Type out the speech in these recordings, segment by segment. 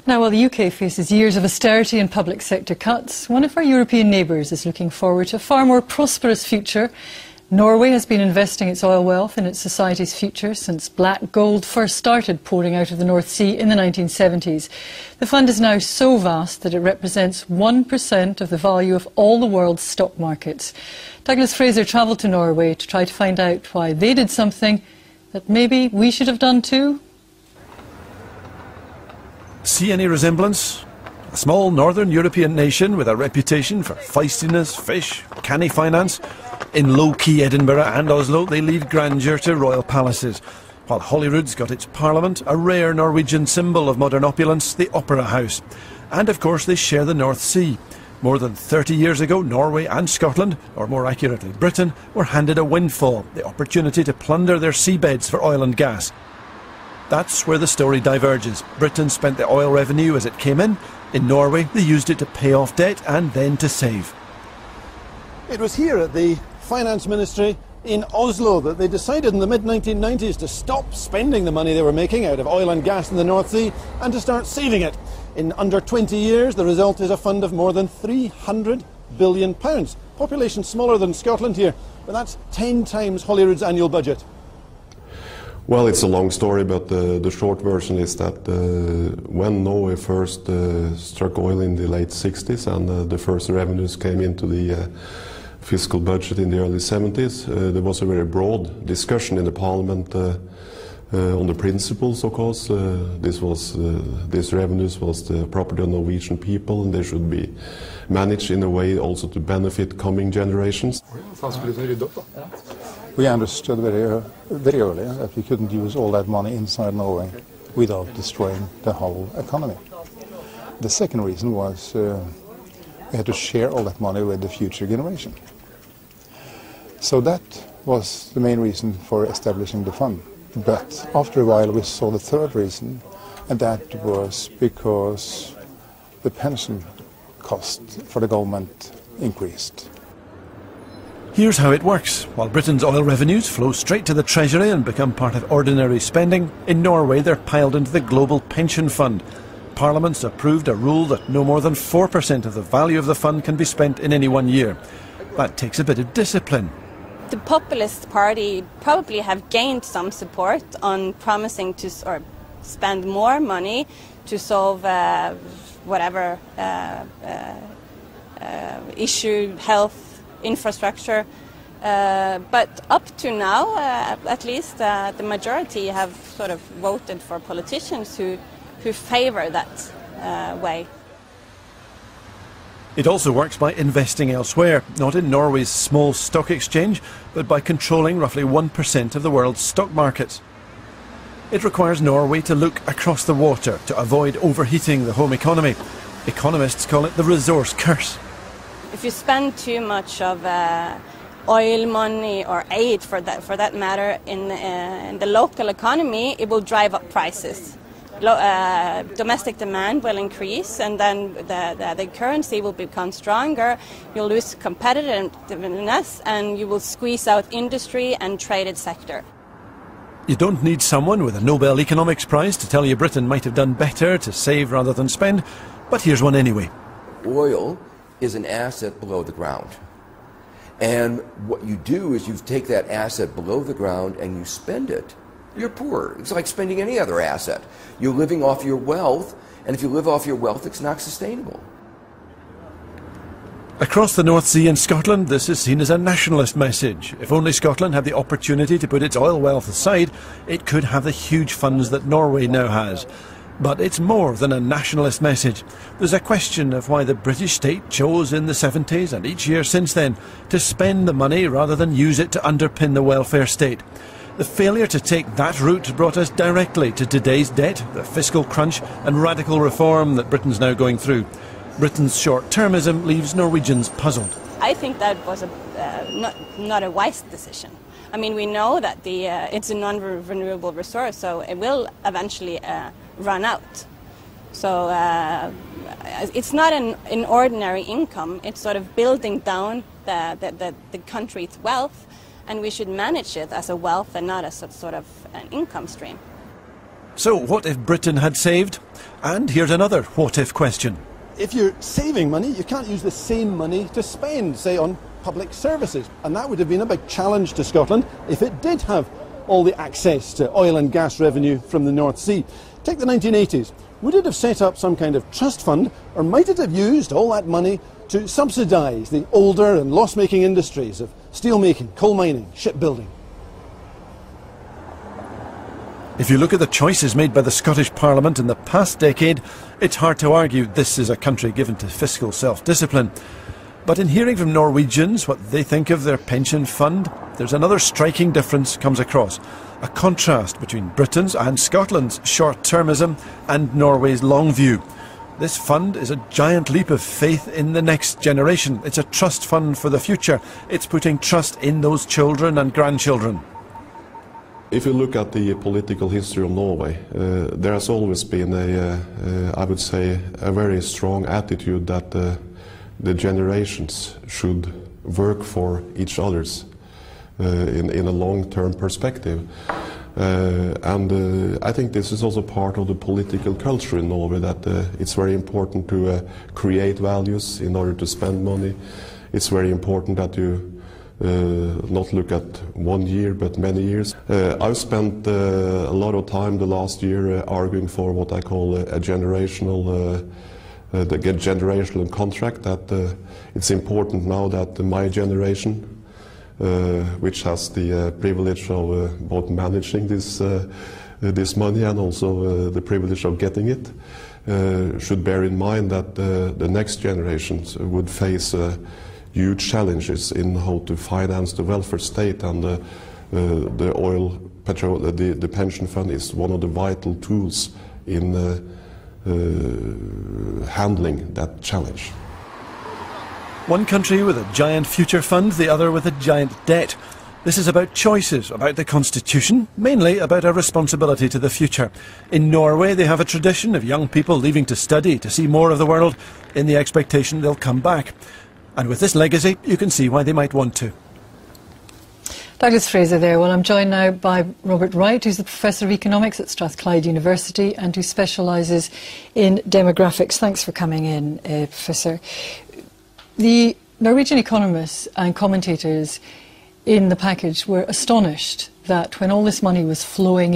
Now, while the UK faces years of austerity and public sector cuts, one of our European neighbours is looking forward to a far more prosperous future. Norway has been investing its oil wealth in its society's future since black gold first started pouring out of the North Sea in the 1970s. The fund is now so vast that it represents 1% of the value of all the world's stock markets. Douglas Fraser travelled to Norway to try to find out why they did something that maybe we should have done too. See any resemblance? A small northern European nation with a reputation for feistiness, fish, canny finance. In low-key Edinburgh and Oslo, they leave grandeur to royal palaces. While Holyrood's got its parliament, a rare Norwegian symbol of modern opulence, the Opera House. And of course they share the North Sea. More than 30 years ago, Norway and Scotland, or more accurately Britain, were handed a windfall, the opportunity to plunder their seabeds for oil and gas. That's where the story diverges. Britain spent the oil revenue as it came in. In Norway, they used it to pay off debt and then to save. It was here at the Finance Ministry in Oslo that they decided in the mid-1990s to stop spending the money they were making out of oil and gas in the North Sea and to start saving it. In under 20 years, the result is a fund of more than £300 billion. Population smaller than Scotland here, but that's 10 times Holyrood's annual budget. Well, it's a long story, but the short version is that when Norway first struck oil in the late 60s and the first revenues came into the fiscal budget in the early 70s, there was a very broad discussion in the parliament on the principles, of course. These revenues was the property of Norwegian people, and they should be managed in a way also to benefit coming generations. We understood very early that we couldn't use all that money inside Norway without destroying the whole economy. The second reason was we had to share all that money with the future generation. So that was the main reason for establishing the fund. But after a while we saw the third reason, and that was because the pension cost for the government increased. Here's how it works. While Britain's oil revenues flow straight to the Treasury and become part of ordinary spending, in Norway they're piled into the global pension fund. Parliament's approved a rule that no more than 4% of the value of the fund can be spent in any 1 year. That takes a bit of discipline. The populist party probably have gained some support on promising to spend more money to solve whatever issue, health, infrastructure, but up to now, at least, the majority have sort of voted for politicians who favour that way. It also works by investing elsewhere, not in Norway's small stock exchange, but by controlling roughly 1% of the world's stock markets. It requires Norway to look across the water to avoid overheating the home economy. Economists call it the resource curse. If you spend too much of oil money or aid, for that matter, in the local economy, it will drive up prices. Domestic demand will increase, and then the currency will become stronger. You'll lose competitiveness, and you will squeeze out industry and traded sector. You don't need someone with a Nobel Economics Prize to tell you Britain might have done better to save rather than spend, but here's one anyway. Oil is an asset below the ground. And what you do is you take that asset below the ground and you spend it. You're poor. It's like spending any other asset. You're living off your wealth, and if you live off your wealth, it's not sustainable. Across the North Sea in Scotland, this is seen as a nationalist message. If only Scotland had the opportunity to put its oil wealth aside, it could have the huge funds that Norway now has. But it's more than a nationalist message. There's a question of why the British state chose in the 70s and each year since then to spend the money rather than use it to underpin the welfare state. The failure to take that route brought us directly to today's debt, the fiscal crunch and radical reform that Britain's now going through. Britain's short-termism leaves Norwegians puzzled. I think that was not a wise decision. I mean, we know that it's a non-renewable resource, so it will eventually run out. So it's not an ordinary income. It's sort of building down the country's wealth, and we should manage it as a wealth and not as a sort of an income stream. So what if Britain had saved? And here's another what-if question. If you're saving money, you can't use the same money to spend, say, on public services. And that would have been a big challenge to Scotland if it did have all the access to oil and gas revenue from the North Sea. Take the 1980s. Would it have set up some kind of trust fund, or might it have used all that money to subsidise the older and loss-making industries of steelmaking, coal mining, shipbuilding? If you look at the choices made by the Scottish Parliament in the past decade, it's hard to argue this is a country given to fiscal self-discipline. But in hearing from Norwegians what they think of their pension fund, there's another striking difference comes across. A contrast between Britain's and Scotland's short-termism and Norway's long view. This fund is a giant leap of faith in the next generation. It's a trust fund for the future. It's putting trust in those children and grandchildren. If you look at the political history of Norway, there has always been I would say, a very strong attitude that the generations should work for each other's in a long-term perspective. I think this is also part of the political culture in Norway, that it's very important to create values in order to spend money. It's very important that you not look at 1 year but many years. I've spent a lot of time the last year arguing for what I call a generational contract, that it's important now that my generation, which has the privilege of both managing this money and also the privilege of getting it, should bear in mind that the next generations would face huge challenges in how to finance the welfare state, and the oil, petrol, the pension fund is one of the vital tools in handling that challenge. One country with a giant future fund, the other with a giant debt. This is about choices, about the constitution, mainly about our responsibility to the future. In Norway, they have a tradition of young people leaving to study, to see more of the world, in the expectation they'll come back. And with this legacy, you can see why they might want to. Douglas Fraser there. Well, I'm joined now by Robert Wright, who's the Professor of Economics at Strathclyde University and who specialises in demographics. Thanks for coming in, Professor. The Norwegian economists and commentators in the package were astonished that when all this money was flowing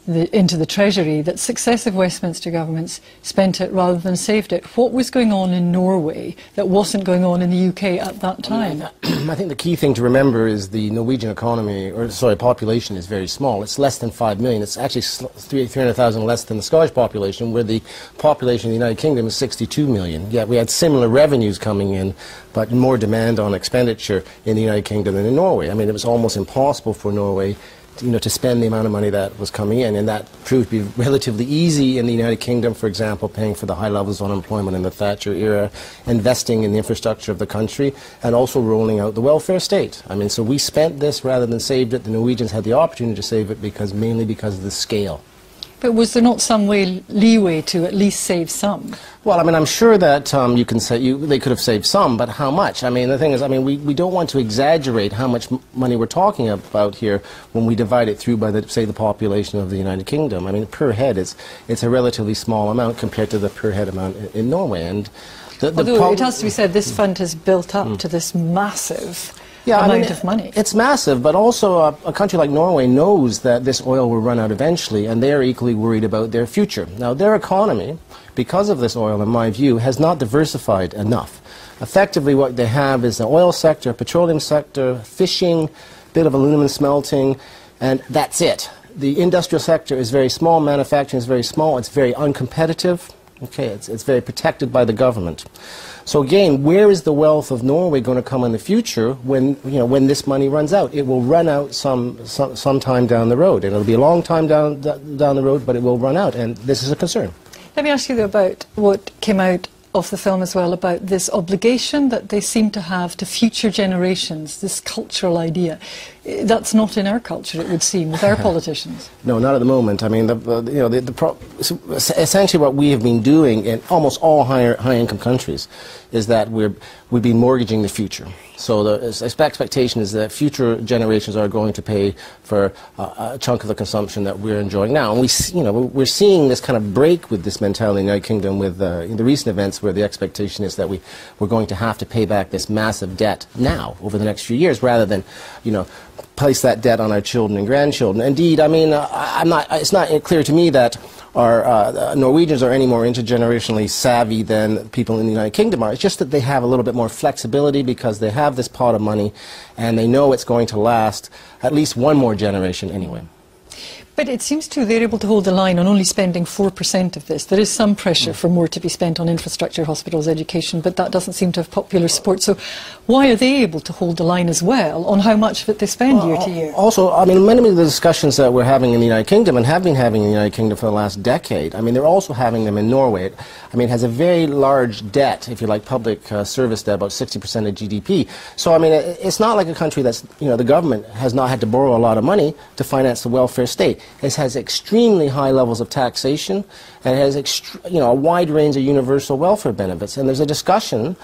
into the Treasury, that successive Westminster governments spent it rather than saved it. What was going on in Norway that wasn't going on in the UK at that time? I think the key thing to remember is the Norwegian population is very small. It's less than 5 million. It's actually 300,000 less than the Scottish population, where the population of the United Kingdom is 62 million. Yet we had similar revenues coming in, but more demand on expenditure in the United Kingdom than in Norway. I mean, it was almost impossible for Norway to spend the amount of money that was coming in, and that proved to be relatively easy in the United Kingdom, for example, paying for the high levels of unemployment in the Thatcher era, investing in the infrastructure of the country, and also rolling out the welfare state. I mean, so we spent this rather than saved it. The Norwegians had the opportunity to save it mainly because of the scale. But was there not some leeway to at least save some? Well, I mean, I'm sure that you can say they could have saved some, but how much? I mean, the thing is, I mean, we don't want to exaggerate how much money we're talking about here when we divide it through by, say, the population of the United Kingdom. I mean, per head, it's a relatively small amount compared to the per head amount in Norway. And although it has to be said, this fund has built up to this massive amount of money. It's massive, but also a country like Norway knows that this oil will run out eventually, and they are equally worried about their future. Now, their economy, because of this oil, in my view, has not diversified enough. Effectively, what they have is the oil sector, petroleum sector, fishing, bit of aluminum smelting, and that's it. The industrial sector is very small, manufacturing is very small, it's very uncompetitive. Okay, it's very protected by the government. So again, where is the wealth of Norway going to come in the future when this money runs out? It will run out sometime down the road, and it'll be a long time down the road, but it will run out, and this is a concern. Let me ask you about what came out of the film as well, about this obligation that they seem to have to future generations, this cultural idea. That's not in our culture, it would seem, with our politicians. No, not at the moment. I mean, essentially what we have been doing in almost all high-income countries is that we've been mortgaging the future. So the expectation is that future generations are going to pay for a chunk of the consumption that we're enjoying now. And we're seeing this kind of break with this mentality in the United Kingdom with in the recent events where the expectation is that we're going to have to pay back this massive debt now over the next few years rather than, place that debt on our children and grandchildren. Indeed, I mean, it's not clear to me that our Norwegians are any more intergenerationally savvy than people in the United Kingdom are. It's just that they have a little bit more flexibility because they have this pot of money and they know it's going to last at least one more generation anyway. But it seems too they're able to hold the line on only spending 4% of this. There is some pressure for more to be spent on infrastructure, hospitals, education, but that doesn't seem to have popular support. So why are they able to hold the line as well on how much of it they spend year to year? Also, I mean, many of the discussions that we're having in the United Kingdom and have been having in the United Kingdom for the last decade, I mean, they're also having them in Norway. I mean, it has a very large debt, if you like, public service debt, about 60% of GDP. So, I mean, it's not like a country that's, the government has not had to borrow a lot of money to finance the welfare state. It has extremely high levels of taxation and has a wide range of universal welfare benefits. And there's a discussion,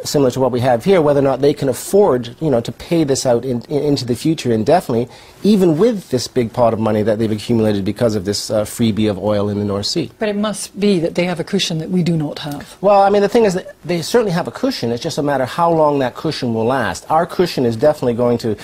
similar to what we have here, whether or not they can afford to pay this out into the future indefinitely, even with this big pot of money that they've accumulated because of this freebie of oil in the North Sea. But it must be that they have a cushion that we do not have. Well, I mean, the thing is that they certainly have a cushion. It's just a matter of how long that cushion will last. Our cushion is definitely going to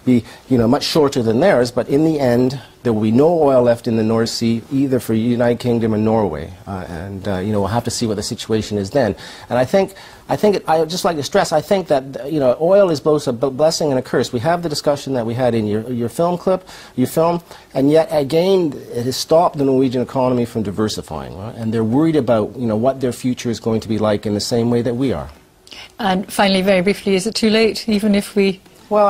be much shorter than theirs, but in the end there will be no oil left in the North Sea either for United Kingdom or Norway, and we'll have to see what the situation is then. And I would just like to stress, I think that oil is both a blessing and a curse. We have the discussion that we had in your film clip, and yet again it has stopped the Norwegian economy from diversifying, right? And they're worried about what their future is going to be like in the same way that we are. And finally, very briefly, is it too late, even if we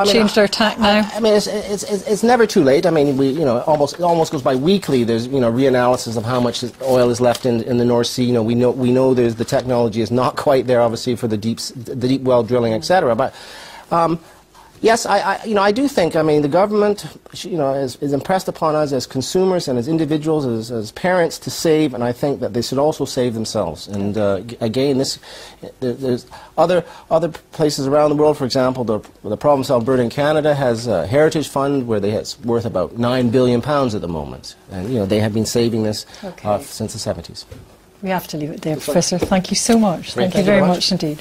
changed our tack now? I mean, it's never too late. I mean, it almost goes by weekly. There's reanalysis of how much oil is left in the North Sea. We know the technology is not quite there, obviously, for the deep well drilling, etc. But yes, I do think, I mean, the government, is impressed upon us as consumers and as individuals, as parents to save, and I think that they should also save themselves. And again, there's other places around the world. For example, the province of Alberta in Canada has a heritage fund where it's worth about £9 billion at the moment, and they have been saving this since the 70s. We have to leave it there, Professor. Thank you so much. Thank you very much indeed.